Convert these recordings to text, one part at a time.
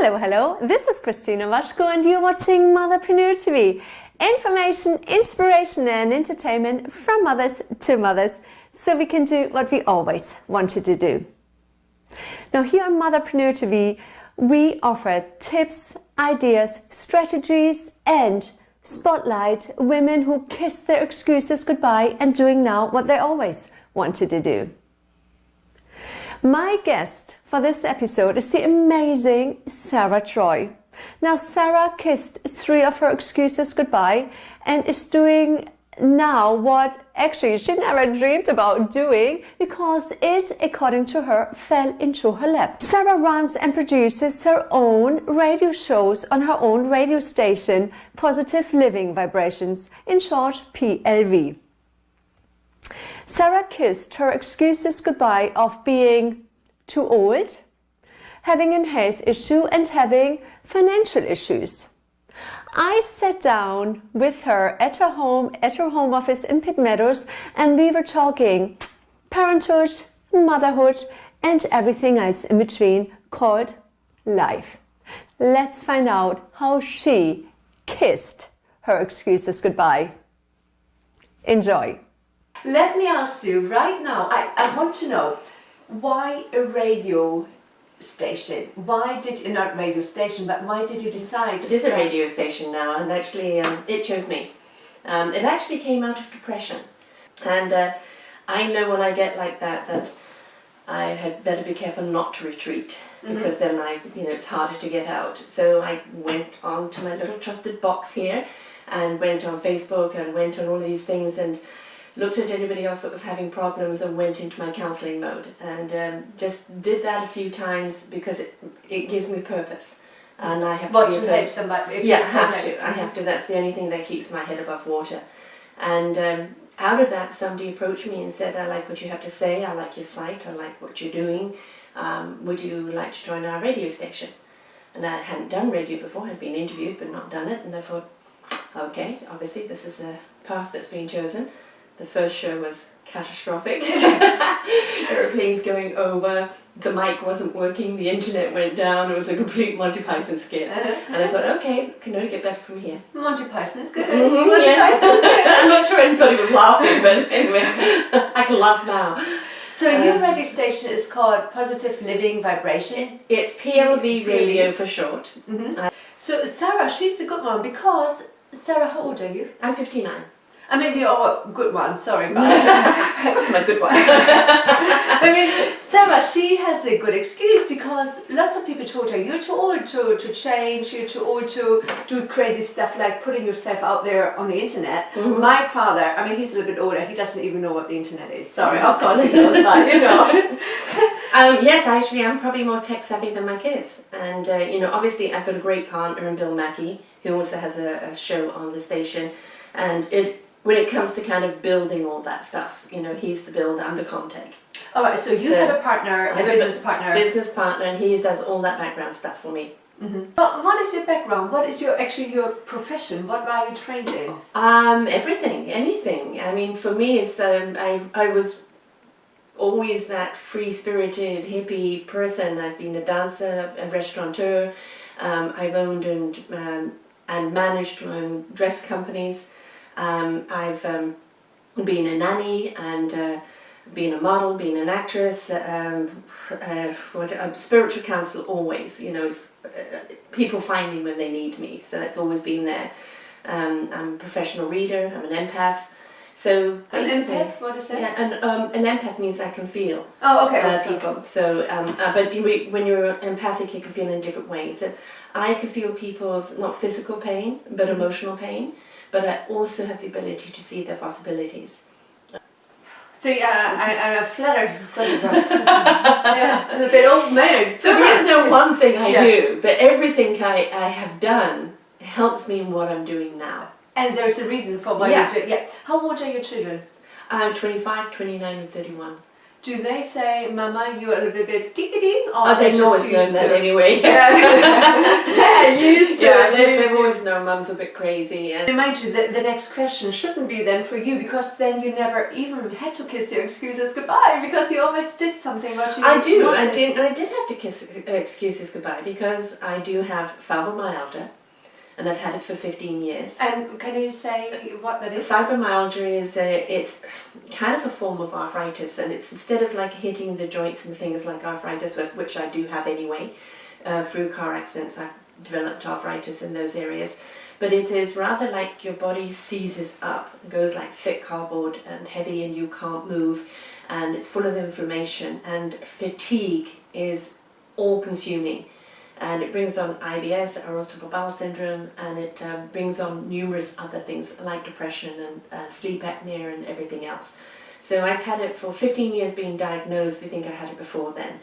Hello, this is Christina Waschko and you're watching Motherpreneur TV. Information, inspiration and entertainment from mothers to mothers, so we can do what we always wanted to do. Now here on Motherpreneur TV, we offer tips, ideas, strategies and spotlight women who kissed their excuses goodbye and doing now what they always wanted to do. My guest for this episode is the amazing Sara Troy. Now Sara kissed 3 of her excuses goodbye and is doing now what actually she never dreamed about doing, because it, according to her, fell into her lap. Sara runs and produces her own radio shows on her own radio station, Positive Living Vibrations, in short PLV. Sara kissed her excuses goodbye of being too old, having a health issue and having financial issues. I sat down with her at her home office in Pitt Meadows, and we were talking parenthood, motherhood and everything else in between called life. Let's find out how she kissed her excuses goodbye. Enjoy. Let me ask you right now, I want to know, why a radio station? Why did you, not radio station, but why did you decide to It is a radio station now, and actually it chose me. It actually came out of depression, and I know when I get like that I had better be careful not to retreat, because then it's harder to get out. So I went on to my little trusted box here and went on Facebook and went on all these things and looked at anybody else that was having problems and went into my counselling mode, and just did that a few times because it gives me purpose, and I have to help somebody. I have to. That's the only thing that keeps my head above water. And out of that, somebody approached me and said, I like what you have to say, I like your site, I like what you're doing, would you like to join our radio station? And I hadn't done radio before, I'd been interviewed but not done it, and I thought, okay, obviously this is a path that's been chosen. The first show was catastrophic. Airplanes going over, the mic wasn't working, the internet went down, it was a complete Monty Python skit. And I thought, okay, can only get better from here. Monty Python is good. Yes. I'm not sure anybody was laughing, but anyway, I can laugh now. So your radio station is called Positive Living Vibration? It's PLV-radio for short. So Sara, she's a good one, because, Sara, how old are you? I'm 59. I mean, you're all good ones, sorry guys. That's my good one. I mean, Sara, she has a good excuse, because lots of people told her, you're too old to change, you're too old to do crazy stuff like putting yourself out there on the internet. My father, I mean, he's a little bit older, he doesn't even know what the internet is. Sorry, of course he knows that, you know. Yes, actually, I'm probably more tech savvy than my kids. And, obviously I've got a great partner in Bill Mackey, who also has a show on the station. And when it comes to kind of building all that stuff, he's the builder, I'm the contact. All right, so you have a partner, a business partner. Business partner, and he does all that background stuff for me. But what is your background? What is your profession? What are you trained in? Everything, anything. I mean, for me, it's I was always that free-spirited hippie person. I've been a dancer, a restaurateur. I've owned and managed my own dress companies. I've been a nanny and been a model, been an actress, spiritual counsel always, it's, people find me when they need me, so that's always been there. I'm a professional reader, I'm an empath. So an empath, what is that? Yeah, an empath means I can feel people. So, but when you're empathic, you can feel in different ways. So I can feel people's not physical pain, but emotional pain. But I also have the ability to see their possibilities. So I'm flattered. Yeah, a little bit old man. So there is no one thing I do, but everything I have done helps me in what I'm doing now. And there's a reason for why you do. Yeah. How old are your children? 25, 29 and 31. Do they say, Mama, you're a little bit tickety? Or they've always known that anyway. Yes. Yeah, used to. Yeah, they've always known mum's a bit crazy. And remind you that the next question shouldn't be then for you, because then you never even had to kiss your excuses goodbye, because you always did something what you I wanted. did have to kiss excuses goodbye, because I do have fibromyalgia, and I've had it for 15 years. And can you say what that is? Fibromyalgia is it's kind of a form of arthritis, and it's instead of like hitting the joints and things like arthritis, which I do have anyway, through car accidents I've developed arthritis in those areas, but it is rather like your body seizes up, goes like thick cardboard and heavy, and you can't move, and it's full of inflammation, and fatigue is all consuming. And it brings on IBS, irritable bowel syndrome, and it brings on numerous other things like depression and sleep apnea and everything else. So I've had it for 15 years being diagnosed. We think I had it before then.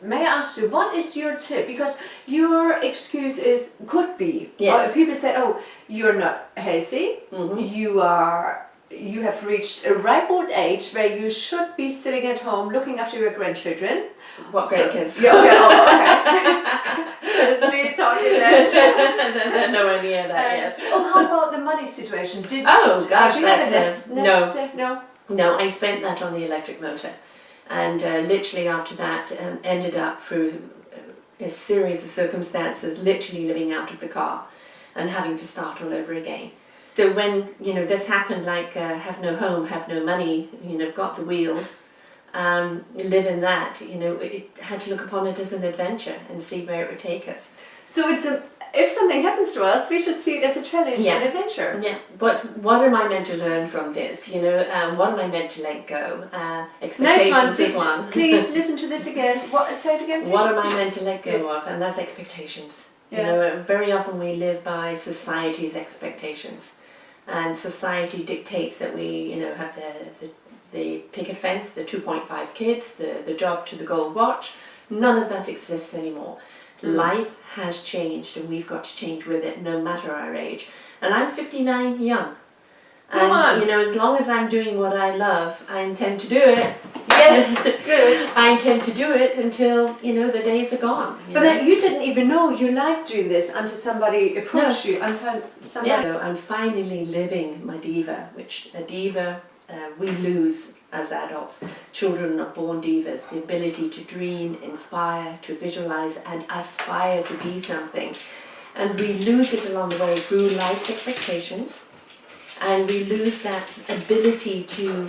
May I ask you, what is your tip? Because your excuse could be, Yes. people say, oh, you're not healthy, you have reached a ripe old age where you should be sitting at home looking after your grandchildren. What grandkids? Yeah, okay, okay. That's me talking then. Nowhere near that yet. Oh, how about the money situation? Gosh, that's no. No, I spent that on the electric motor, and literally after that ended up through a series of circumstances literally living out of the car and having to start all over again. So when this happened, like have no home, have no money, got the wheels, live in that, it had to look upon it as an adventure and see where it would take us. So if something happens to us, we should see it as a challenge and adventure. Yeah, but what am I meant to learn from this? What am I meant to let go? Expectations is one. Please listen to this again. Say it again, please. What am I meant to let go of? And that's expectations. Very often we live by society's expectations, and society dictates that we, have the picket fence, the 2.5 kids, the job to the gold watch. None of that exists anymore. Life has changed, and we've got to change with it, no matter our age. And I'm 59 young. And as long as I'm doing what I love, I intend to do it. Yes, good. I intend to do it until the days are gone. But then you didn't even know you liked doing this until somebody approached you. Until somebody. Yeah, I'm finally living my diva, which a diva we lose as adults. Children are born divas, the ability to dream, inspire, to visualize and aspire to be something. And we lose it along the way through life's expectations, and we lose that ability to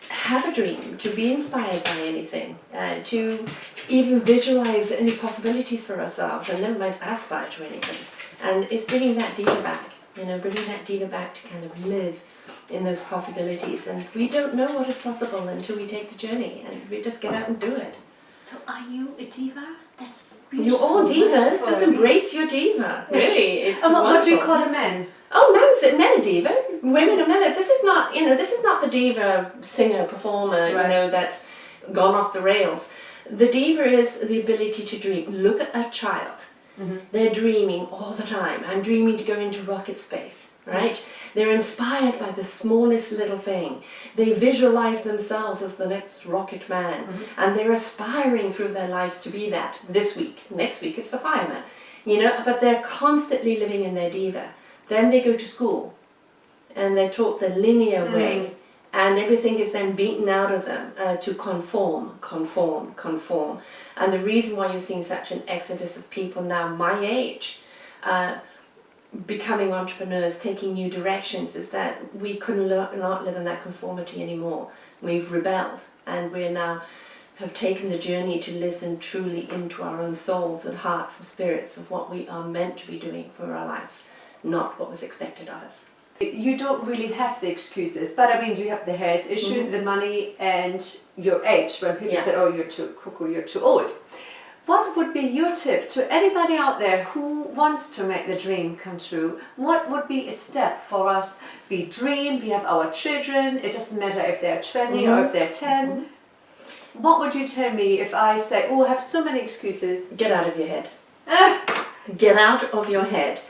have a dream, to be inspired by anything, to even visualize any possibilities for ourselves, and never mind aspire to anything. And it's bringing that diva back, bringing that diva back to kind of live in those possibilities. And we don't know what is possible until we take the journey, and we just get out and do it. So are you a diva? That's beautiful. You're all divas. Just embrace your diva. Really, it's and what do you wonderful. call a man? Oh, men are diva. Women are men. This is not, this is not the diva singer, performer, that's gone off the rails. The diva is the ability to dream. Look at a child. They're dreaming all the time. I'm dreaming to go into rocket space, right? They're inspired by the smallest little thing. They visualize themselves as the next rocket man, and they're aspiring through their lives to be that. This week, next week it's the fireman, but they're constantly living in their diva. Then they go to school, and they're taught the linear way, and everything is then beaten out of them to conform. And the reason why you're seeing such an exodus of people now my age becoming entrepreneurs, taking new directions, is that we couldn't not live in that conformity anymore. We've rebelled, and we now have taken the journey to listen truly into our own souls and hearts and spirits of what we are meant to be doing for our lives, not what was expected of us. You don't really have the excuses, but I mean, you have the health issue, the money, and your age. When people say, oh, you're too cuckoo, you're too old. What would be your tip to anybody out there who wants to make the dream come true? What would be a step for us? We dream, we have our children, it doesn't matter if they're 20 or if they're 10. What would you tell me if I say, oh, I have so many excuses? Get out of your head. Get out of your head.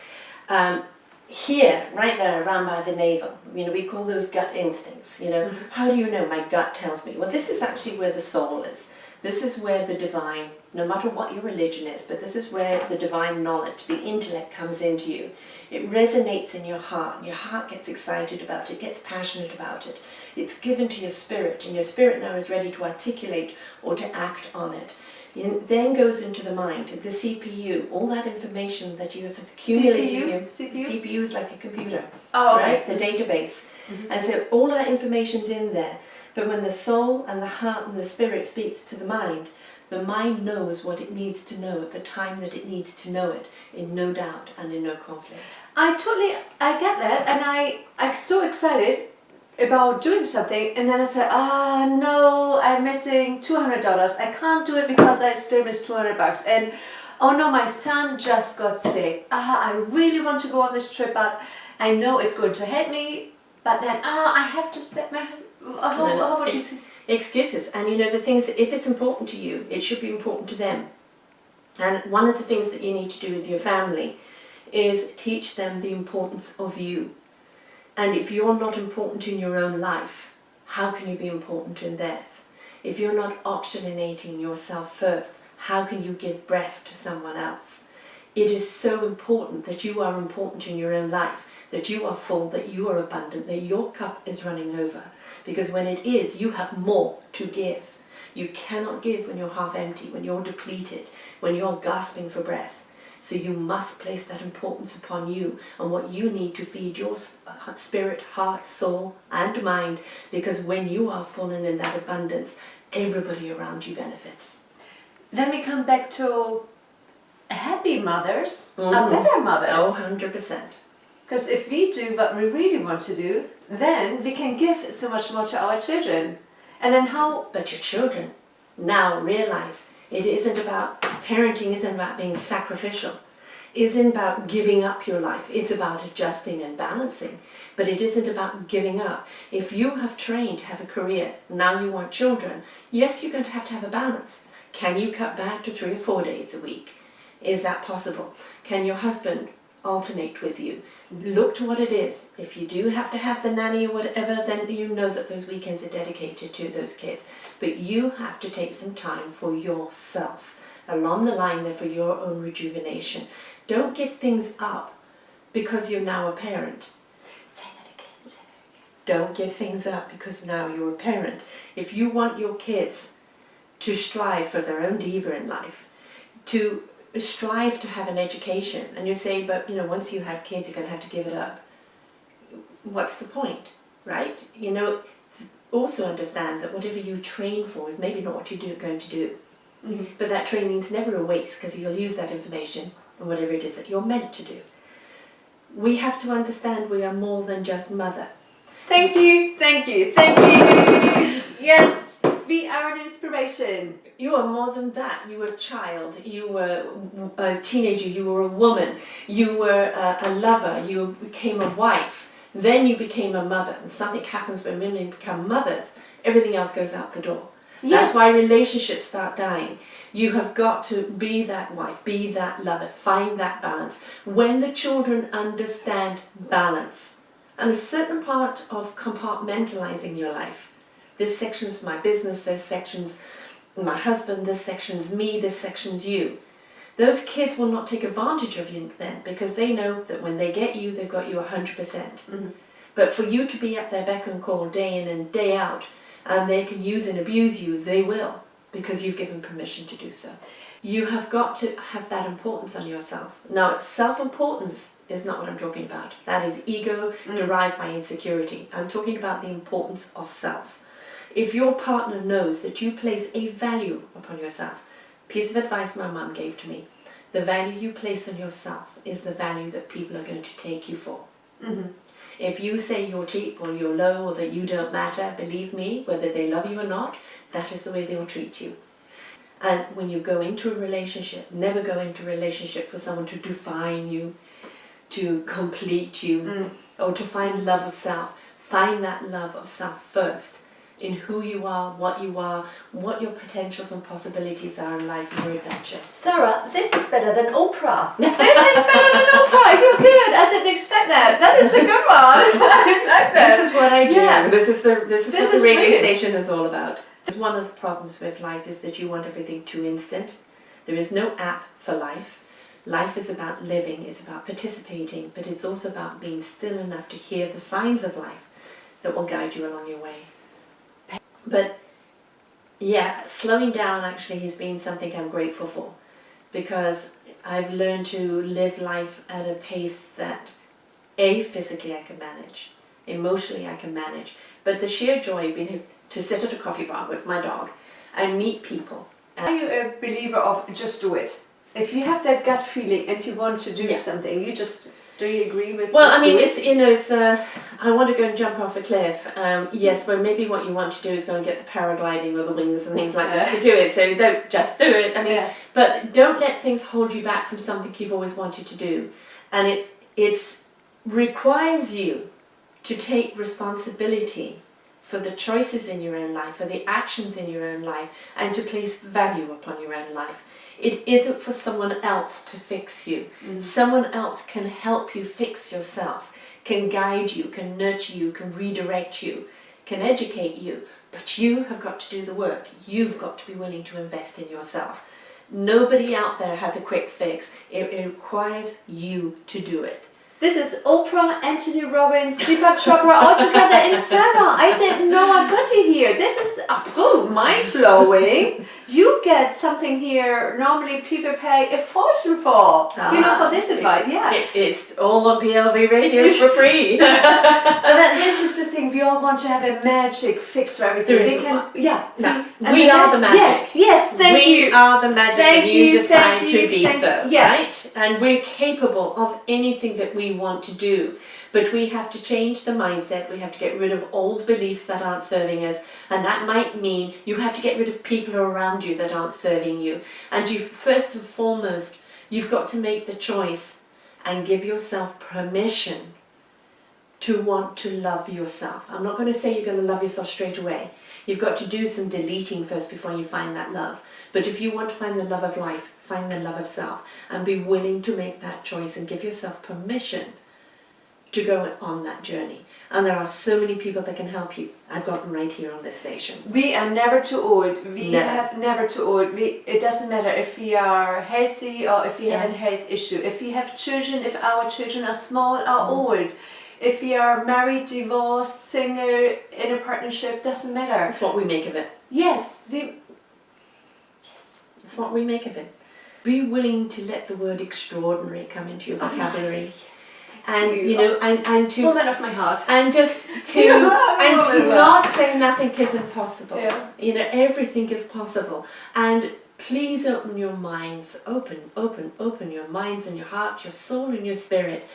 Here, right there, around by the navel, we call those gut instincts, How do you know? My gut tells me. Well, this is actually where the soul is. This is where the divine, no matter what your religion is, but this is where the divine knowledge, the intellect comes into you. It resonates in your heart, and your heart gets excited about it, gets passionate about it. It's given to your spirit, and your spirit now is ready to articulate or to act on it. It then goes into the mind, the CPU, all that information that you have accumulated. CPU is like a computer, right? The database. And so all that information's in there. But when the soul and the heart and the spirit speaks to the mind knows what it needs to know at the time that it needs to know it, in no doubt and in no conflict. I get that, and I'm so excited about doing something, and then I thought, no, I'm missing $200. I can't do it because I still miss $200. And oh no, my son just got sick. I really want to go on this trip, but I know it's going to help me. But then, I have to step my. How would you say? Excuses. And you know, the things, if it's important to you, it should be important to them. And one of the things that you need to do with your family is teach them the importance of you. And if you're not important in your own life, how can you be important in theirs? If you're not oxygenating yourself first, how can you give breath to someone else? It is so important that you are important in your own life, that you are full, that you are abundant, that your cup is running over. Because when it is, you have more to give. You cannot give when you're half empty, when you're depleted, when you're gasping for breath. So you must place that importance upon you and what you need to feed your spirit, heart, soul and mind, because when you are full and in that abundance, everybody around you benefits. Then we come back to happy mothers are better mothers. Oh, 100%. Because if we do what we really want to do, then we can give so much more to our children. And then how... But your children now realize it isn't about, parenting isn't about being sacrificial. It isn't about giving up your life. It's about adjusting and balancing. But it isn't about giving up. If you have trained to have a career, now you want children, yes, you're going to have a balance. Can you cut back to 3 or 4 days a week? Is that possible? Can your husband alternate with you? Look to what it is. If you do have to have the nanny or whatever, then you know that those weekends are dedicated to those kids. But you have to take some time for yourself. Along the line there for your own rejuvenation. Don't give things up because you're now a parent. Say that again. Don't give things up because now you're a parent. If you want your kids to strive for their own diva in life, to strive to have an education, and you say, but you know, once you have kids, you're going to have to give it up. What's the point, right? You know, also understand that whatever you train for is maybe not what you're going to do. But that training's never a waste because you'll use that information and whatever it is that you're meant to do. We have to understand we are more than just mother. Thank you, thank you, thank you. Yes, we are an inspiration. You are more than that. You were a child, you were a teenager, you were a woman, you were a lover, you became a wife, then you became a mother. And something happens when women become mothers, everything else goes out the door. Yes. That's why relationships start dying. You have got to be that wife, be that lover, find that balance. When the children understand balance, and a certain part of compartmentalizing your life, this section's my business, this section's my husband, this section's me, this section's you. Those kids will not take advantage of you then because they know that when they get you, they've got you 100%. But for you to be at their beck and call day in and day out, and they can use and abuse you, they will, because you've given permission to do so. You have got to have that importance on yourself. Now, self-importance is not what I'm talking about. That is ego derived by insecurity. I'm talking about the importance of self. If your partner knows that you place a value upon yourself, piece of advice my mum gave to me, the value you place on yourself is the value that people are going to take you for. If you say you're cheap or you're low or that you don't matter, believe me, whether they love you or not, that is the way they'll treat you. And when you go into a relationship, never go into a relationship for someone to define you, to complete you, or to find love of self. Find that love of self first, in who you are, what your potentials and possibilities are in life and your adventure. Sara, this is better than Oprah. This is better than Oprah. You're good. I didn't expect that. That is the good one. I like that. This is what I do. Yeah. This is what the radio brilliant. station is all about. One of the problems with life is that you want everything too instant. There is no app for life. Life is about living, it's about participating, but it's also about being still enough to hear the signs of life that will guide you along your way. But yeah, slowing down actually has been something I'm grateful for, because I've learned to live life at a pace that physically I can manage, emotionally I can manage, but the sheer joy of being to sit at a coffee bar with my dog and meet people. Are you a believer of just do it? If you have that gut feeling and you want to do something, do you agree with? Well, I mean, it's I want to go and jump off a cliff. Yes, well, maybe what you want to do is go and get the paragliding or the wings and things like this to do it. So don't just do it. I mean, but don't let things hold you back from something you've always wanted to do, and it requires you to take responsibility for the choices in your own life, for the actions in your own life, and to place value upon your own life. It isn't for someone else to fix you. Someone else can help you fix yourself, can guide you, can nurture you, can redirect you, can educate you, but you have got to do the work. You've got to be willing to invest in yourself. Nobody out there has a quick fix. It requires you to do it. This is Oprah, Anthony Robbins, Diva all together in Sarah. I didn't know I got you here. This is mind-blowing. You get something here normally people pay a fortune for. For this advice. It's all on PLV-radio for free. But this is the thing. We all want to have a magic fix for everything. We are the magic. Yes, thank you. We are the magic, and you decide to be so, yes. right? And we're capable of anything that we want to do, but we have to change the mindset. We have to get rid of old beliefs that aren't serving us, and that might mean you have to get rid of people around you that aren't serving you. And you, first and foremost, you've got to make the choice and give yourself permission to want to love yourself. I'm not going to say you're going to love yourself straight away. You've got to do some deleting first before you find that love. But if you want to find the love of life, find the love of self, and be willing to make that choice and give yourself permission to go on that journey. And there are so many people that can help you. I've got them right here on this station. We are never too old. Have never too old. It doesn't matter if we are healthy or if we have a health issue. If we have children, if our children are small or old. If we are married, divorced, single, in a partnership, doesn't matter. It's what we make of it. Yes. It's what we make of it. Be willing to let the word extraordinary come into your vocabulary. Yes. And and to woman of my heart, and just to not say nothing is impossible. Everything is possible. And please open your minds, open your minds and your heart, your soul and your spirit.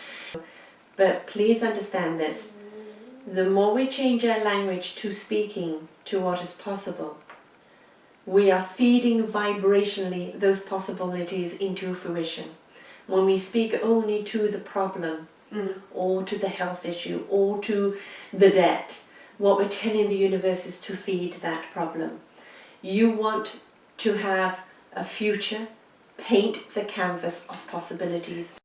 But please understand this: the more we change our language to speaking to what is possible, we are feeding vibrationally those possibilities into fruition. When we speak only to the problem, or to the health issue, or to the debt, what we're telling the universe is to feed that problem. You want to have a future, paint the canvas of possibilities.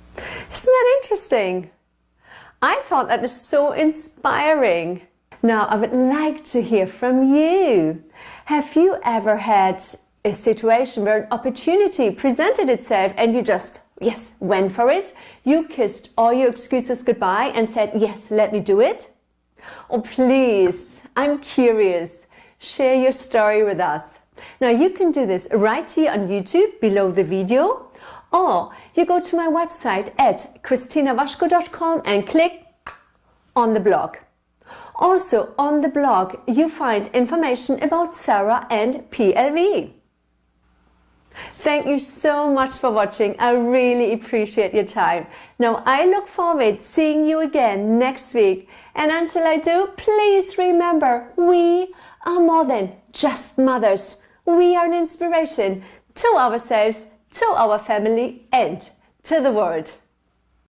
Isn't that interesting? I thought that was so inspiring. Now I would like to hear from you. Have you ever had a situation where an opportunity presented itself and you just, went for it? You kissed all your excuses goodbye and said, yes, let me do it? Oh, please, I'm curious. Share your story with us. Now you can do this right here on YouTube below the video, or you go to my website at christinawaschko.com and click on the blog. Also on the blog you find information about Sara and PLV. Thank you so much for watching. I really appreciate your time. Now I look forward to seeing you again next week. And until I do, please remember, we are more than just mothers. We are an inspiration to ourselves, to our family, and to the world.